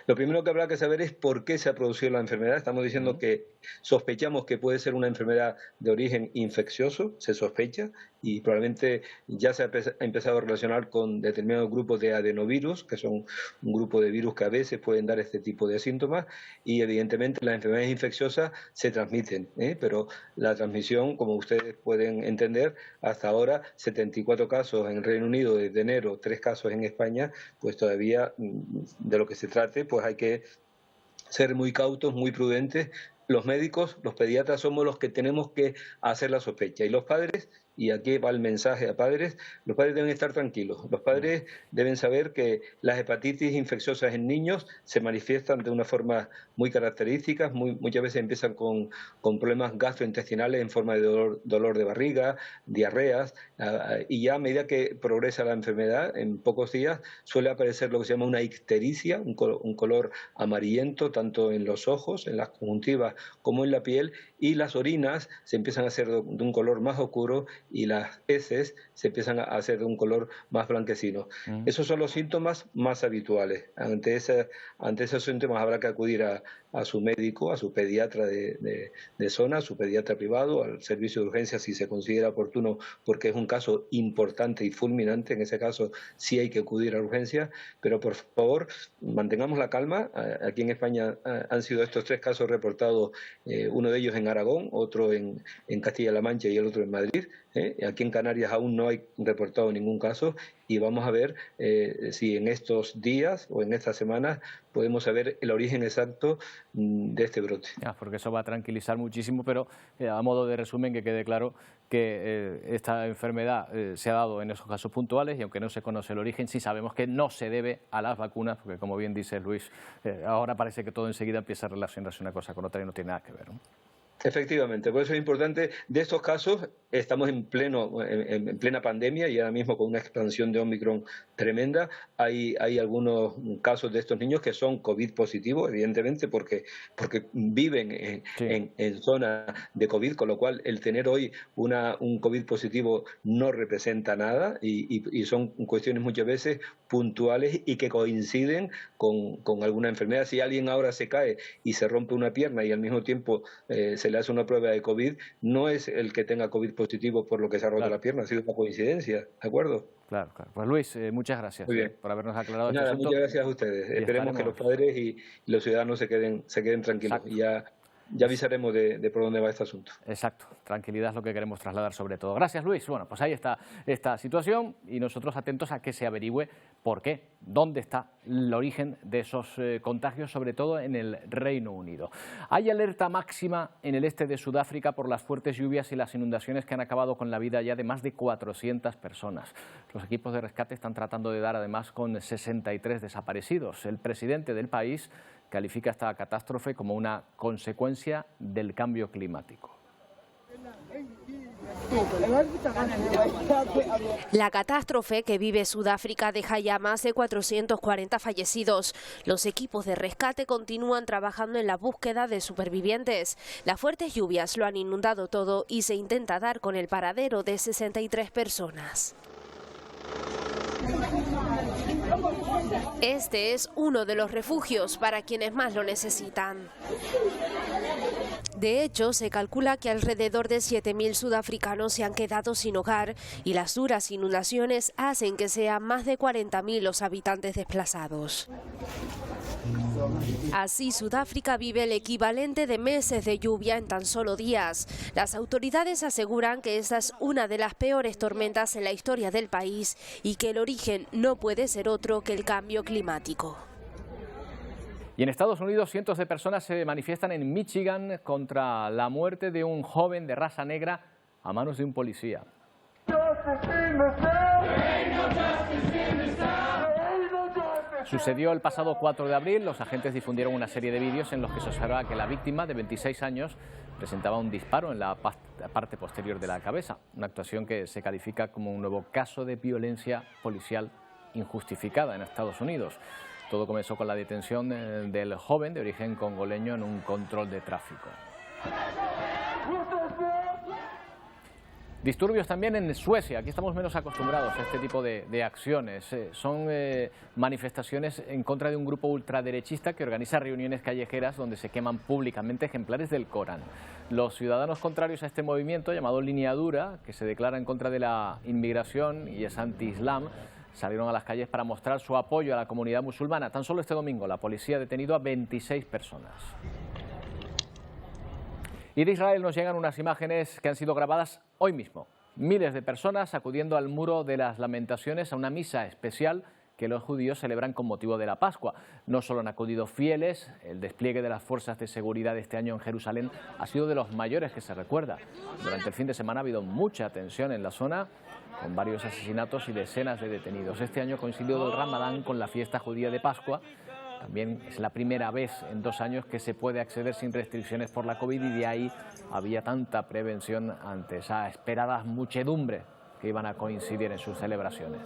Lo primero que habrá que saber es por qué se ha producido la enfermedad. Estamos diciendo que sospechamos que puede ser una enfermedad de origen infeccioso, se sospecha, y probablemente ya se ha empezado a relacionar con determinados grupos de adenovirus, que son un grupo de virus que a veces pueden dar este tipo de síntomas, y evidentemente las enfermedades infecciosas se transmiten, pero la transmisión, como ustedes pueden entender, hasta ahora 74 casos en el Reino Unido desde enero, 3 casos en España, pues todavía de lo que se trate, pues hay que ser muy cautos, muy prudentes. Los médicos, los pediatras somos los que tenemos que hacer la sospecha, y los padres, y aquí va el mensaje a padres, los padres deben estar tranquilos. Los padres deben saber que las hepatitis infecciosas en niños se manifiestan de una forma muy característica, muchas veces empiezan con problemas gastrointestinales en forma de dolor de barriga, diarreas, y ya a medida que progresa la enfermedad, en pocos días suele aparecer lo que se llama una ictericia, un color amarillento tanto en los ojos, en las conjuntivas, como en la piel, y las orinas se empiezan a hacer de un color más oscuro y las heces se empiezan a hacer de un color más blanquecino. Esos son los síntomas más habituales. Ante esos síntomas habrá que acudir a a su médico, a su pediatra de zona, a su pediatra privado, al servicio de urgencias si se considera oportuno, porque es un caso importante y fulminante. En ese caso sí hay que acudir a urgencias, pero por favor mantengamos la calma. Aquí en España han sido estos 3 casos reportados, uno de ellos en Aragón, otro en Castilla-La Mancha y el otro en Madrid. Aquí en Canarias aún no hay reportado ningún caso y vamos a ver si en estos días o en estas semanas podemos saber el origen exacto de este brote. Porque eso va a tranquilizar muchísimo, pero a modo de resumen que quede claro que esta enfermedad se ha dado en esos casos puntuales y aunque no se conoce el origen, sí sabemos que no se debe a las vacunas, porque como bien dice Luis, ahora parece que todo enseguida empieza a relacionarse una cosa con otra y no tiene nada que ver, ¿no? Efectivamente, por eso es importante. De estos casos estamos en plena pandemia y ahora mismo con una expansión de Omicron tremenda. Hay algunos casos de estos niños que son COVID positivos, evidentemente, porque viven en zona de COVID, con lo cual el tener hoy un COVID positivo no representa nada y son cuestiones muchas veces puntuales y que coinciden con alguna enfermedad. Si alguien ahora se cae y se rompe una pierna y al mismo tiempo se le hace una prueba de COVID, no es el que tenga COVID positivo por lo que se ha roto la pierna, ha sido una coincidencia, ¿de acuerdo? Claro. Pues Luis, muchas gracias por habernos aclarado este asunto. Muchas gracias a ustedes. Esperemos que los padres y los ciudadanos se queden tranquilos. Exacto. Y ya avisaremos de por dónde va este asunto. Exacto, tranquilidad es lo que queremos trasladar sobre todo. Gracias, Luis. Bueno, pues ahí está esta situación y nosotros atentos a que se averigüe por qué, dónde está el origen de esos contagios, sobre todo en el Reino Unido. Hay alerta máxima en el este de Sudáfrica por las fuertes lluvias y las inundaciones que han acabado con la vida ya de más de 400 personas. Los equipos de rescate están tratando de dar además con 63 desaparecidos. El presidente del país califica esta catástrofe como una consecuencia del cambio climático. La catástrofe que vive Sudáfrica deja ya más de 440 fallecidos. Los equipos de rescate continúan trabajando en la búsqueda de supervivientes. Las fuertes lluvias lo han inundado todo y se intenta dar con el paradero de 63 personas. Este es uno de los refugios para quienes más lo necesitan. De hecho, se calcula que alrededor de 7.000 sudafricanos se han quedado sin hogar y las duras inundaciones hacen que sean más de 40.000 los habitantes desplazados. Así, Sudáfrica vive el equivalente de meses de lluvia en tan solo días. Las autoridades aseguran que esta es una de las peores tormentas en la historia del país y que el origen no puede ser otro que el cambio climático. Y en Estados Unidos, cientos de personas se manifiestan en Michigan contra la muerte de un joven de raza negra a manos de un policía. Sucedió el pasado 4 de abril. Los agentes difundieron una serie de vídeos en los que se observa que la víctima, de 26 años, presentaba un disparo en la parte posterior de la cabeza. Una actuación que se califica como un nuevo caso de violencia policial injustificada en Estados Unidos. Todo comenzó con la detención del joven de origen congoleño en un control de tráfico. Disturbios también en Suecia. Aquí estamos menos acostumbrados a este tipo de acciones. Son manifestaciones en contra de un grupo ultraderechista que organiza reuniones callejeras donde se queman públicamente ejemplares del Corán. Los ciudadanos contrarios a este movimiento, llamado Línea Dura, que se declara en contra de la inmigración y es anti-islam, salieron a las calles para mostrar su apoyo a la comunidad musulmana. Tan solo este domingo la policía ha detenido a 26 personas. Y de Israel nos llegan unas imágenes que han sido grabadas hoy mismo. Miles de personas acudiendo al Muro de las Lamentaciones a una misa especial que los judíos celebran con motivo de la Pascua. No solo han acudido fieles, el despliegue de las fuerzas de seguridad este año en Jerusalén ha sido de los mayores que se recuerda. Durante el fin de semana ha habido mucha tensión en la zona, con varios asesinatos y decenas de detenidos. Este año coincidió el Ramadán con la fiesta judía de Pascua. También es la primera vez en 2 años que se puede acceder sin restricciones por la COVID y de ahí había tanta prevención ante esa esperada muchedumbre que iban a coincidir en sus celebraciones.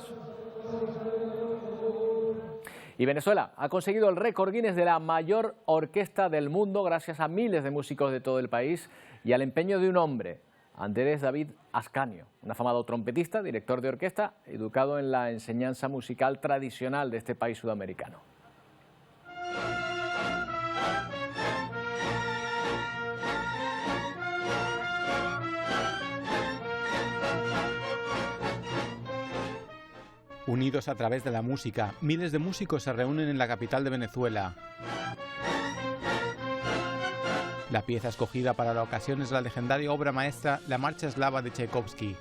Y Venezuela ha conseguido el récord Guinness de la mayor orquesta del mundo gracias a miles de músicos de todo el país y al empeño de un hombre, Andrés David Ascanio, un afamado trompetista, director de orquesta, educado en la enseñanza musical tradicional de este país sudamericano. Unidos a través de la música, miles de músicos se reúnen en la capital de Venezuela. La pieza escogida para la ocasión es la legendaria obra maestra La Marcha Eslava de Tchaikovsky.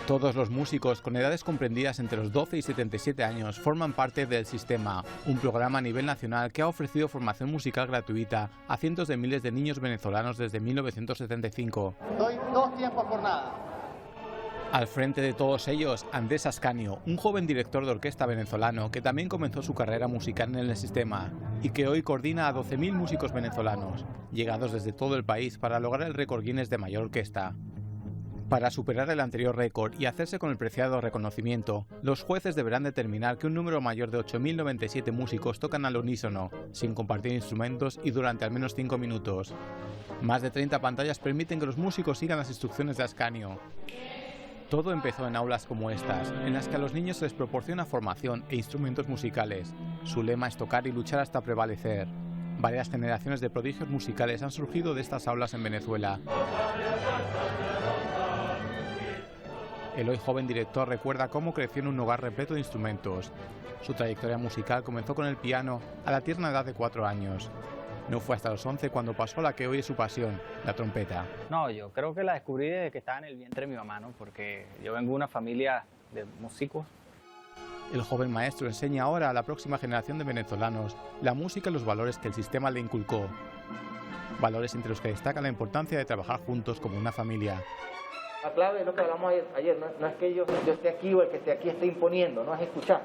Todos los músicos con edades comprendidas entre los 12 y 77 años forman parte del Sistema, un programa a nivel nacional que ha ofrecido formación musical gratuita a cientos de miles de niños venezolanos desde 1975. Doy 2 tiempos por nada. Al frente de todos ellos, Andrés Ascanio, un joven director de orquesta venezolano que también comenzó su carrera musical en el Sistema y que hoy coordina a 12.000 músicos venezolanos, llegados desde todo el país para lograr el récord Guinness de mayor orquesta. Para superar el anterior récord y hacerse con el preciado reconocimiento, los jueces deberán determinar que un número mayor de 8.097 músicos tocan al unísono, sin compartir instrumentos y durante al menos 5 minutos. Más de 30 pantallas permiten que los músicos sigan las instrucciones de Ascanio. Todo empezó en aulas como estas, en las que a los niños se les proporciona formación e instrumentos musicales. Su lema es tocar y luchar hasta prevalecer. Varias generaciones de prodigios musicales han surgido de estas aulas en Venezuela. El hoy joven director recuerda cómo creció en un hogar repleto de instrumentos. Su trayectoria musical comenzó con el piano a la tierna edad de 4 años. No fue hasta los 11 cuando pasó a la que hoy es su pasión, la trompeta. No, yo creo que la descubrí desde que estaba en el vientre de mi mamá, ¿no? Porque yo vengo de una familia de músicos. El joven maestro enseña ahora a la próxima generación de venezolanos la música y los valores que el Sistema le inculcó. Valores entre los que destaca la importancia de trabajar juntos como una familia. La clave es lo que hablamos ayer, no es que yo esté aquí o el que esté aquí esté imponiendo, no es escuchar.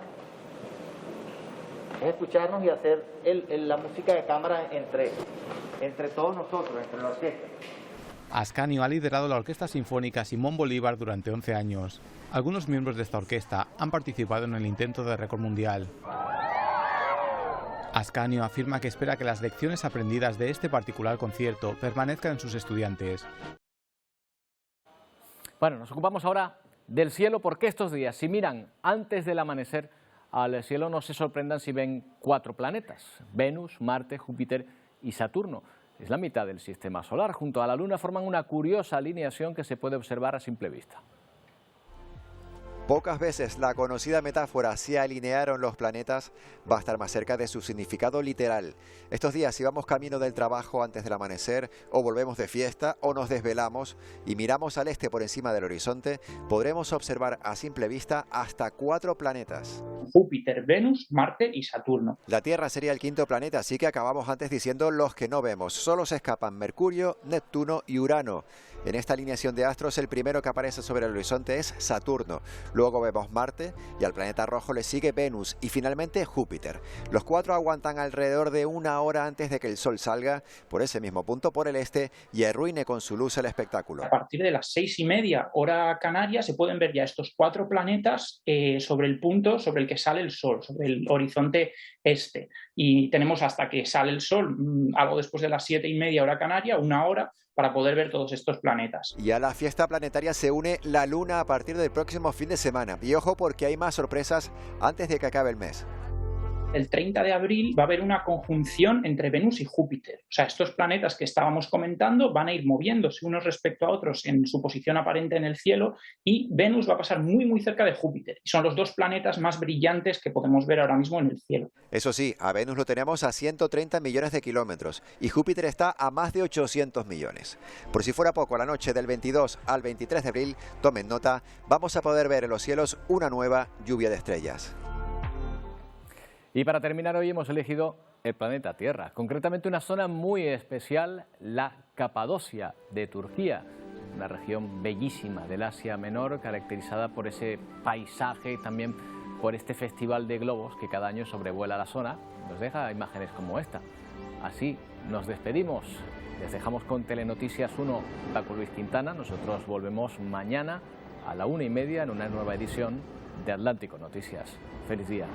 Es escucharnos y hacer la música de cámara entre todos nosotros, entre la orquesta. Ascanio ha liderado la Orquesta Sinfónica Simón Bolívar durante 11 años. Algunos miembros de esta orquesta han participado en el intento de récord mundial. Ascanio afirma que espera que las lecciones aprendidas de este particular concierto permanezcan en sus estudiantes. Bueno, nos ocupamos ahora del cielo porque estos días, si miran antes del amanecer al cielo, no se sorprendan si ven 4 planetas: Venus, Marte, Júpiter y Saturno. Es la mitad del sistema solar. Junto a la Luna forman una curiosa alineación que se puede observar a simple vista. Pocas veces la conocida metáfora "se alinearon los planetas" va a estar más cerca de su significado literal. Estos días, si vamos camino del trabajo antes del amanecer, o volvemos de fiesta, o nos desvelamos y miramos al este por encima del horizonte, podremos observar a simple vista hasta 4 planetas. Júpiter, Venus, Marte y Saturno. La Tierra sería el 5.º planeta, así que acabamos antes diciendo los que no vemos. Solo se escapan Mercurio, Neptuno y Urano. En esta alineación de astros, el primero que aparece sobre el horizonte es Saturno. Luego vemos Marte y al planeta rojo le sigue Venus y finalmente Júpiter. Los 4 aguantan alrededor de 1 hora antes de que el Sol salga por ese mismo punto por el este y arruine con su luz el espectáculo. A partir de las 6:30 hora canaria se pueden ver ya estos 4 planetas sobre el punto sobre el que sale el Sol, sobre el horizonte este. Y tenemos hasta que sale el Sol, algo después de las 7:30 hora canaria, 1 hora, para poder ver todos estos planetas. Y a la fiesta planetaria se une la Luna a partir del próximo fin de semana. Y ojo porque hay más sorpresas antes de que acabe el mes. El 30 de abril va a haber una conjunción entre Venus y Júpiter. O sea, estos planetas que estábamos comentando van a ir moviéndose unos respecto a otros en su posición aparente en el cielo y Venus va a pasar muy muy cerca de Júpiter. Y son los 2 planetas más brillantes que podemos ver ahora mismo en el cielo. Eso sí, a Venus lo tenemos a 130 millones de kilómetros y Júpiter está a más de 800 millones. Por si fuera poco, la noche del 22 al 23 de abril, tomen nota, vamos a poder ver en los cielos una nueva lluvia de estrellas. Y para terminar, hoy hemos elegido el planeta Tierra, concretamente una zona muy especial, la Capadocia de Turquía, una región bellísima del Asia Menor, caracterizada por ese paisaje y también por este festival de globos que cada año sobrevuela la zona, nos deja imágenes como esta. Así nos despedimos, les dejamos con Telenoticias 1, Paco Luis Quintana. Nosotros volvemos mañana a la 1:30 en una nueva edición de Atlántico Noticias. ¡Feliz día!